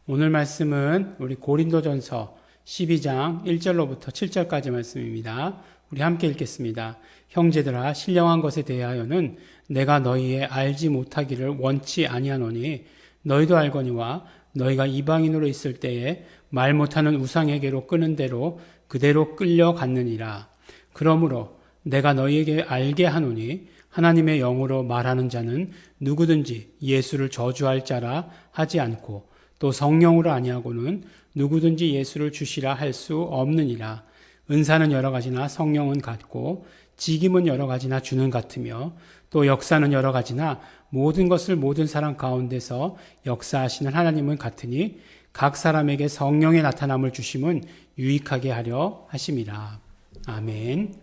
오늘 말씀은 우리 고린도전서 12장 1절로부터 7절까지 말씀입니다. 우리 함께 읽겠습니다. 형제들아, 신령한 것에 대하여는 내가 너희의 알지 못하기를 원치 아니하노니 너희도 알거니와 너희가 이방인으로 있을 때에 말 못하는 우상에게로 끄는 대로 그대로 끌려갔느니라. 그러므로 내가 너희에게 알게 하노니 하나님의 영으로 말하는 자는 누구든지 예수를 저주할 자라 하지 않고 또 성령으로 아니하고는 누구든지 예수를 주시라 할 수 없느니라. 은사는 여러 가지나 성령은 같고 직임은 여러 가지나 주는 같으며 또 역사는 여러 가지나 모든 것을 모든 사람 가운데서 역사하시는 하나님은 같으니 각 사람에게 성령의 나타남을 주심은 유익하게 하려 하심이라. 아멘.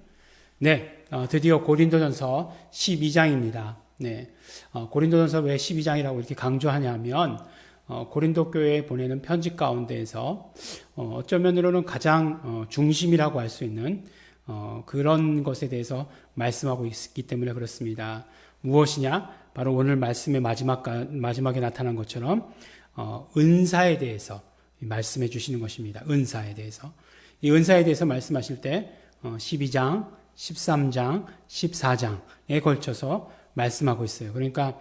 네, 드디어 고린도전서 12장입니다. 네, 고린도전서 왜 12장이라고 이렇게 강조하냐면 고린도 교회에 보내는 편지 가운데에서 어쩌면 면으로는 가장 중심이라고 할 수 있는 그런 것에 대해서 말씀하고 있기 때문에 그렇습니다. 무엇이냐? 바로 오늘 말씀의 마지막에 나타난 것처럼 은사에 대해서 말씀해 주시는 것입니다. 은사에 대해서. 이 은사에 대해서 말씀하실 때 12장, 13장, 14장에 걸쳐서 말씀하고 있어요. 그러니까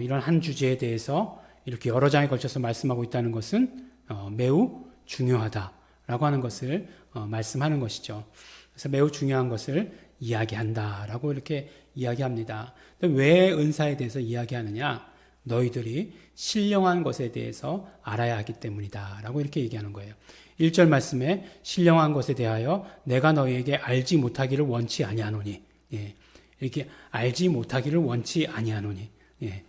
이런 한 주제에 대해서 이렇게 여러 장에 걸쳐서 말씀하고 있다는 것은 매우 중요하다라고 하는 것을 말씀하는 것이죠. 그래서 매우 중요한 것을 이야기한다라고 이렇게 이야기합니다. 왜 은사에 대해서 이야기하느냐? 너희들이 신령한 것에 대해서 알아야 하기 때문이다라고 이렇게 얘기하는 거예요. 1절 말씀에 신령한 것에 대하여 내가 너희에게 알지 못하기를 원치 아니하노니, 예, 이렇게 알지 못하기를 원치 아니하노니, 예.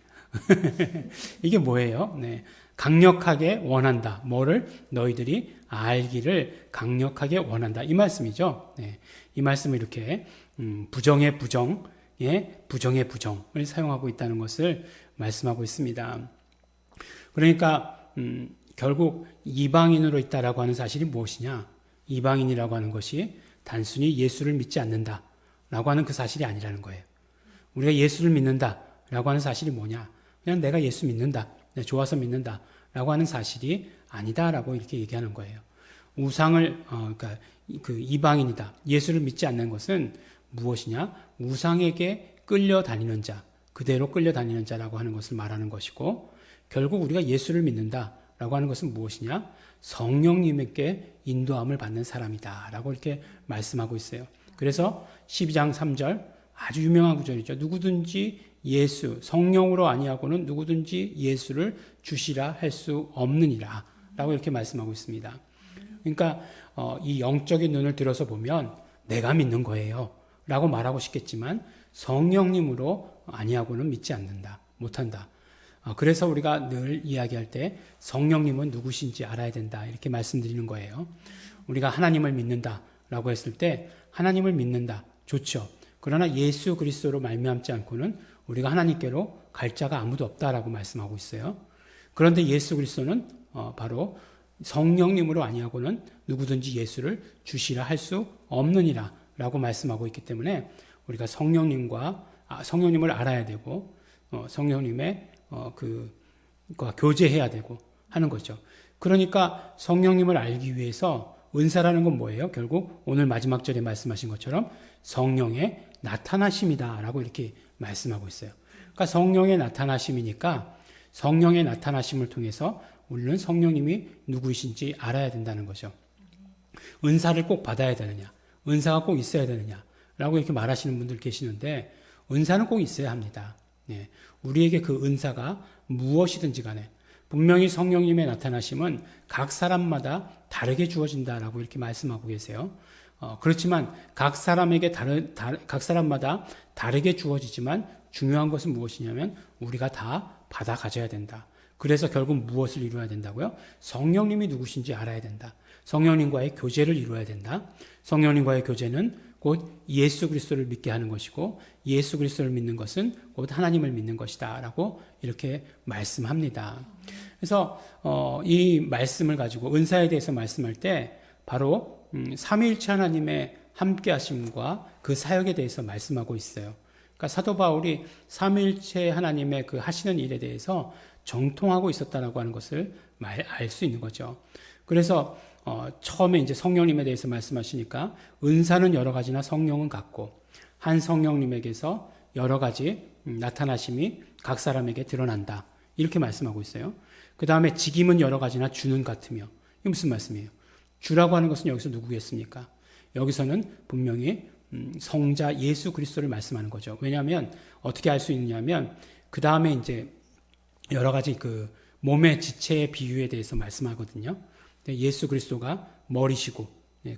이게 뭐예요? 네. 강력하게 원한다. 뭐를? 너희들이 알기를 강력하게 원한다. 이 말씀이죠. 네. 이 말씀을 이렇게 부정의 부정, 예, 부정의 부정을 사용하고 있다는 것을 말씀하고 있습니다. 그러니까 결국 이방인으로 있다라고 하는 사실이 무엇이냐? 이방인이라고 하는 것이 단순히 예수를 믿지 않는다라고 하는 그 사실이 아니라는 거예요. 우리가 예수를 믿는다라고 하는 사실이 뭐냐? 그냥 내가 예수 믿는다, 좋아서 믿는다라고 하는 사실이 아니다라고 이렇게 얘기하는 거예요. 우상을 그러니까 그 이방인이다, 예수를 믿지 않는 것은 무엇이냐? 우상에게 끌려다니는 자, 그대로 끌려다니는 자라고 하는 것을 말하는 것이고, 결국 우리가 예수를 믿는다라고 하는 것은 무엇이냐? 성령님께 인도함을 받는 사람이다라고 이렇게 말씀하고 있어요. 그래서 12장 3절 아주 유명한 구절이죠. 누구든지 예수, 성령으로 아니하고는 누구든지 예수를 주시라 할 수 없느니라 라고 이렇게 말씀하고 있습니다. 그러니까 이 영적인 눈을 들어서 보면 내가 믿는 거예요 라고 말하고 싶겠지만 성령님으로 아니하고는 믿지 않는다, 못한다. 그래서 우리가 늘 이야기할 때 성령님은 누구신지 알아야 된다 이렇게 말씀드리는 거예요. 우리가 하나님을 믿는다라고 했을 때 하나님을 믿는다, 좋죠. 그러나 예수 그리스도로 말미암지 않고는 우리가 하나님께로 갈 자가 아무도 없다라고 말씀하고 있어요. 그런데 예수 그리스도는 바로 성령님으로 아니하고는 누구든지 예수를 주시라 할 수 없느니라 라고 말씀하고 있기 때문에 우리가 성령님을 알아야 되고 성령님의 그과 교제해야 되고 하는 거죠. 그러니까 성령님을 알기 위해서 은사라는 건 뭐예요? 결국 오늘 마지막 절에 말씀하신 것처럼 성령의 나타나심이다라고 이렇게 말씀하고 있어요. 그러니까 성령의 나타나심이니까 성령의 나타나심을 통해서 우리는 성령님이 누구이신지 알아야 된다는 거죠. 은사를 꼭 받아야 되느냐? 은사가 꼭 있어야 되느냐? 라고 이렇게 말하시는 분들 계시는데 은사는 꼭 있어야 합니다. 예, 우리에게 그 은사가 무엇이든지 간에 분명히 성령님의 나타나심은 각 사람마다 다르게 주어진다라고 이렇게 말씀하고 계세요. 그렇지만 각 사람마다 다르게 주어지지만 중요한 것은 무엇이냐면 우리가 다 받아 가져야 된다. 그래서 결국 무엇을 이루어야 된다고요? 성령님이 누구신지 알아야 된다. 성령님과의 교제를 이루어야 된다. 성령님과의 교제는 곧 예수 그리스도를 믿게 하는 것이고 예수 그리스도를 믿는 것은 곧 하나님을 믿는 것이다 라고 이렇게 말씀합니다. 그래서 이 말씀을 가지고 은사에 대해서 말씀할 때 바로 삼위일체 하나님의 함께 하심과 그 사역에 대해서 말씀하고 있어요. 그러니까 사도 바울이 삼위일체 하나님의 그 하시는 일에 대해서 정통하고 있었다라고 하는 것을 알 수 있는 거죠. 그래서 처음에 이제 성령님에 대해서 말씀하시니까 은사는 여러 가지나 성령은 같고 한 성령님에게서 여러 가지 나타나심이 각 사람에게 드러난다. 이렇게 말씀하고 있어요. 그 다음에 직임은 여러 가지나 주는 같으며. 이게 무슨 말씀이에요? 주라고 하는 것은 여기서 누구겠습니까? 여기서는 분명히 성자 예수 그리스도를 말씀하는 거죠. 왜냐하면 어떻게 알 수 있냐면 그 다음에 이제 여러 가지 그 몸의 지체의 비유에 대해서 말씀하거든요. 예수 그리스도가 머리시고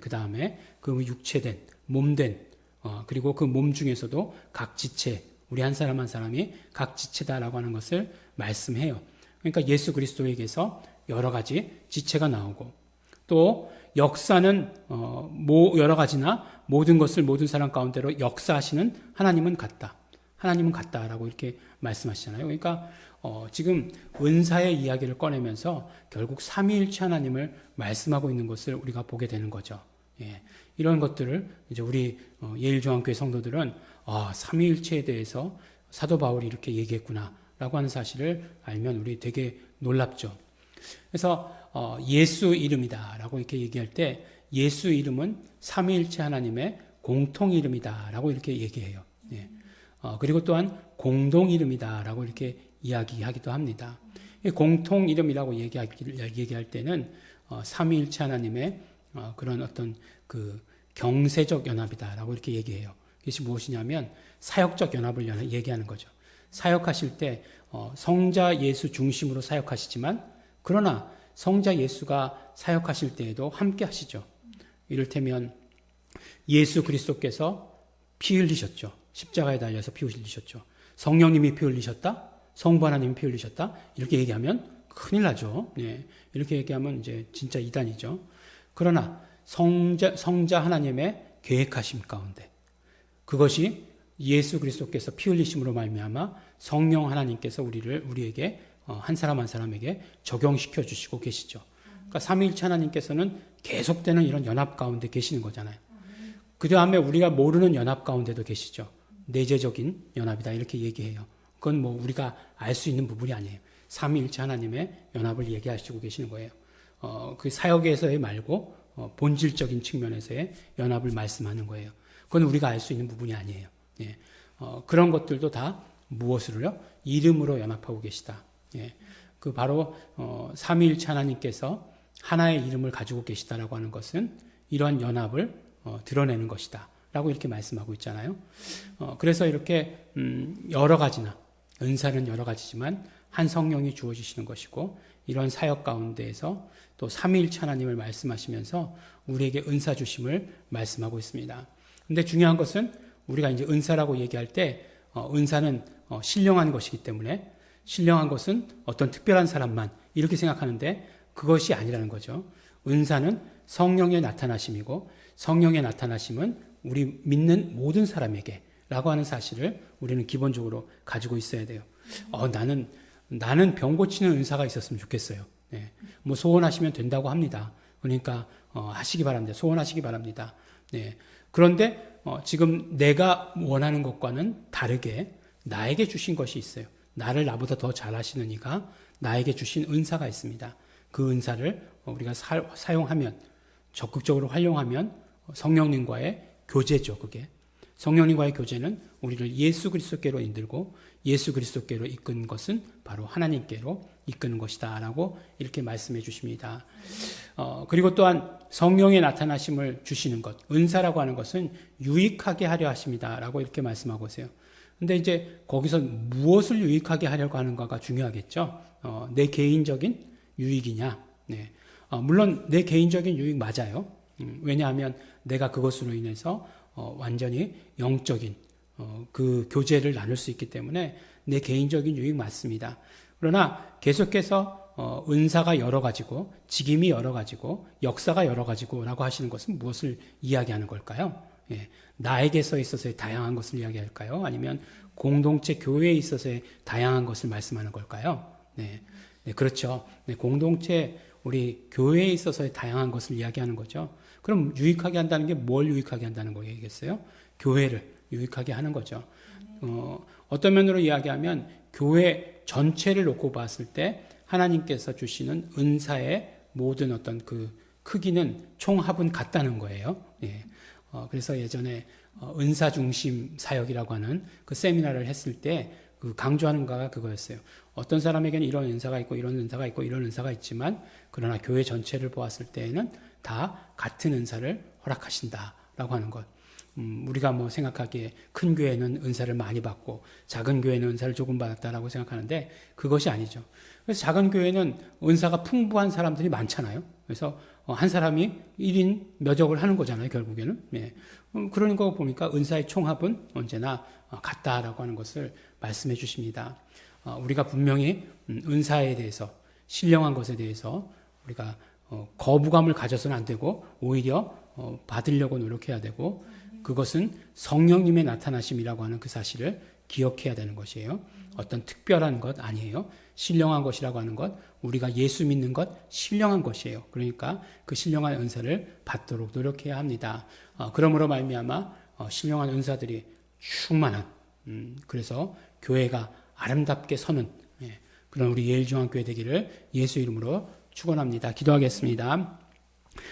그 다음에 그 육체된 몸된 그리고 그 몸 중에서도 각 지체 우리 한 사람 한 사람이 각 지체다라고 하는 것을 말씀해요. 그러니까 예수 그리스도에게서 여러 가지 지체가 나오고 또 역사는 여러 가지나 모든 것을 모든 사람 가운데로 역사하시는 하나님은 같다. 하나님은 같다라고 이렇게 말씀하시잖아요. 그러니까 지금 은사의 이야기를 꺼내면서 결국 삼위일체 하나님을 말씀하고 있는 것을 우리가 보게 되는 거죠. 예, 이런 것들을 이제 우리 예일중앙교회 성도들은 삼위일체에 대해서 사도 바울이 이렇게 얘기했구나라고 하는 사실을 알면 우리 되게 놀랍죠. 그래서 예수 이름이다라고 이렇게 얘기할 때 예수 이름은 삼위일체 하나님의 공통 이름이다라고 이렇게 얘기해요. 예. 그리고 또한 공동 이름이다라고 이렇게 이야기하기도 합니다. 공통 이름이라고 얘기할 때는 삼위일체 하나님의 그런 어떤 그 경세적 연합이다라고 이렇게 얘기해요. 이것이 무엇이냐면 사역적 연합을 얘기하는 거죠. 사역하실 때 성자 예수 중심으로 사역하시지만 그러나 성자 예수가 사역하실 때에도 함께 하시죠. 이를테면 예수 그리스도께서 피 흘리셨죠. 십자가에 달려서 피 흘리셨죠. 성령님이 피 흘리셨다? 성부 하나님이 피 흘리셨다? 이렇게 얘기하면 큰일 나죠. 네. 이렇게 얘기하면 이제 진짜 이단이죠. 그러나 성자 하나님의 계획하심 가운데 그것이 예수 그리스도께서 피 흘리심으로 말미암아 성령 하나님께서 우리에게 한 사람 한 사람에게 적용시켜 주시고 계시죠. 그러니까 삼위일체 하나님께서는 계속되는 이런 연합 가운데 계시는 거잖아요. 그 다음에 우리가 모르는 연합 가운데도 계시죠. 내재적인 연합이다 이렇게 얘기해요. 그건 뭐 우리가 알 수 있는 부분이 아니에요. 삼위일체 하나님의 연합을 얘기하시고 계시는 거예요. 그 사역에서의 말고 본질적인 측면에서의 연합을 말씀하는 거예요. 그건 우리가 알 수 있는 부분이 아니에요. 예. 그런 것들도 다 무엇으로요? 이름으로 연합하고 계시다. 예. 그 바로 삼위일체 하나님께서 하나의 이름을 가지고 계시다라고 하는 것은 이러한 연합을 드러내는 것이다. 라고 이렇게 말씀하고 있잖아요. 그래서 이렇게 여러 가지나 은사는 여러 가지지만 한 성령이 주어지시는 것이고 이런 사역 가운데에서 또 삼위일체 하나님을 말씀하시면서 우리에게 은사 주심을 말씀하고 있습니다. 근데 중요한 것은 우리가 이제 은사라고 얘기할 때 은사는 신령한 것이기 때문에 신령한 것은 어떤 특별한 사람만 이렇게 생각하는데 그것이 아니라는 거죠. 은사는 성령의 나타나심이고 성령의 나타나심은 우리 믿는 모든 사람에게 라고 하는 사실을 우리는 기본적으로 가지고 있어야 돼요. 나는 병 고치는 은사가 있었으면 좋겠어요. 네. 뭐 소원하시면 된다고 합니다. 그러니까 하시기 바랍니다. 소원하시기 바랍니다. 네. 그런데 지금 내가 원하는 것과는 다르게 나에게 주신 것이 있어요. 나를 나보다 더 잘하시는 이가 나에게 주신 은사가 있습니다. 그 은사를 우리가 사용하면 적극적으로 활용하면 성령님과의 교제죠. 그게 성령님과의 교제는 우리를 예수 그리스도께로 인들고 예수 그리스도께로 이끄는 것은 바로 하나님께로 이끄는 것이다 라고 이렇게 말씀해 주십니다. 그리고 또한 성령의 나타나심을 주시는 것, 은사라고 하는 것은 유익하게 하려 하십니다 라고 이렇게 말씀하고 있어요. 근데 이제 거기서 무엇을 유익하게 하려고 하는가가 중요하겠죠. 내 개인적인 유익이냐. 네. 물론 내 개인적인 유익 맞아요. 왜냐하면 내가 그것으로 인해서 완전히 영적인 그 교제를 나눌 수 있기 때문에 내 개인적인 유익 맞습니다. 그러나 계속해서 은사가 여러 가지고 직임이 여러 가지고 역사가 여러 가지고라고 하시는 것은 무엇을 이야기하는 걸까요? 예, 나에게서 있어서의 다양한 것을 이야기할까요? 아니면 공동체 교회에 있어서의 다양한 것을 말씀하는 걸까요? 네, 그렇죠. 네, 공동체 우리 교회에 있어서의 다양한 것을 이야기하는 거죠. 그럼 유익하게 한다는 게 뭘 유익하게 한다는 거겠어요? 교회를 유익하게 하는 거죠. 어떤 면으로 이야기하면 교회 전체를 놓고 봤을 때 하나님께서 주시는 은사의 모든 어떤 그 크기는 총합은 같다는 거예요. 예. 그래서 예전에 은사 중심 사역이라고 하는 그 세미나를 했을 때 그 강조하는 바가 그거였어요. 어떤 사람에게는 이런 은사가 있고 이런 은사가 있고 이런 은사가 있지만 그러나 교회 전체를 보았을 때에는 다 같은 은사를 허락하신다라고 하는 것. 우리가 뭐 생각하기에 큰 교회는 은사를 많이 받고 작은 교회는 은사를 조금 받았다라고 생각하는데 그것이 아니죠. 그래서 작은 교회는 은사가 풍부한 사람들이 많잖아요. 그래서 한 사람이 1인 몇역을 하는 거잖아요, 결국에는. 예. 그런 거 보니까 은사의 총합은 언제나 같다라고 하는 것을 말씀해 주십니다. 우리가 분명히 은사에 대해서, 신령한 것에 대해서 우리가 거부감을 가져서는 안 되고 오히려 받으려고 노력해야 되고 그것은 성령님의 나타나심이라고 하는 그 사실을 기억해야 되는 것이에요. 어떤 특별한 것 아니에요. 신령한 것이라고 하는 것, 우리가 예수 믿는 것, 신령한 것이에요. 그러니까 그 신령한 은사를 받도록 노력해야 합니다. 그러므로 말미암아 신령한 은사들이 충만한, 그래서 교회가 아름답게 서는 그런 우리 예일중앙교회 되기를 예수 이름으로 축원합니다. 기도하겠습니다.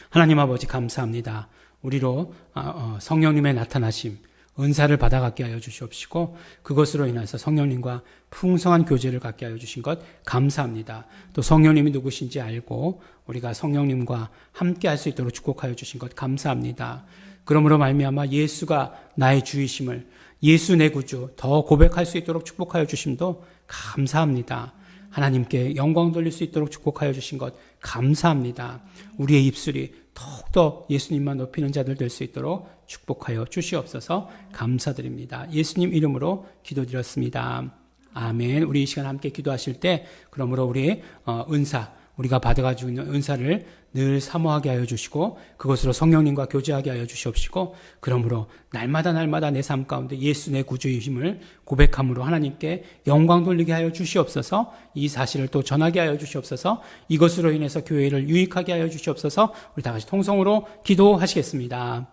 하나님 아버지 감사합니다. 우리로 성령님의 나타나심, 은사를 받아갖게 하여 주시옵시고 그것으로 인해서 성령님과 풍성한 교제를 갖게 하여 주신 것 감사합니다. 또 성령님이 누구신지 알고 우리가 성령님과 함께 할 수 있도록 축복하여 주신 것 감사합니다. 그러므로 말미암아 예수가 나의 주이심을, 예수 내 구주 더 고백할 수 있도록 축복하여 주심도 감사합니다. 하나님께 영광 돌릴 수 있도록 축복하여 주신 것 감사합니다. 우리의 입술이 더욱더 예수님만 높이는 자들 될 수 있도록 축복하여 주시옵소서 감사드립니다. 예수님 이름으로 기도드렸습니다. 아멘. 우리 이 시간 함께 기도하실 때 그러므로 우리 은사, 우리가 받아가지고 있는 은사를 늘 사모하게 하여 주시고 그것으로 성령님과 교제하게 하여 주시옵시고 그러므로 날마다 내 삶 가운데 예수 내 구주의 힘을 고백함으로 하나님께 영광 돌리게 하여 주시옵소서. 이 사실을 또 전하게 하여 주시옵소서. 이것으로 인해서 교회를 유익하게 하여 주시옵소서. 우리 다 같이 통성으로 기도하시겠습니다.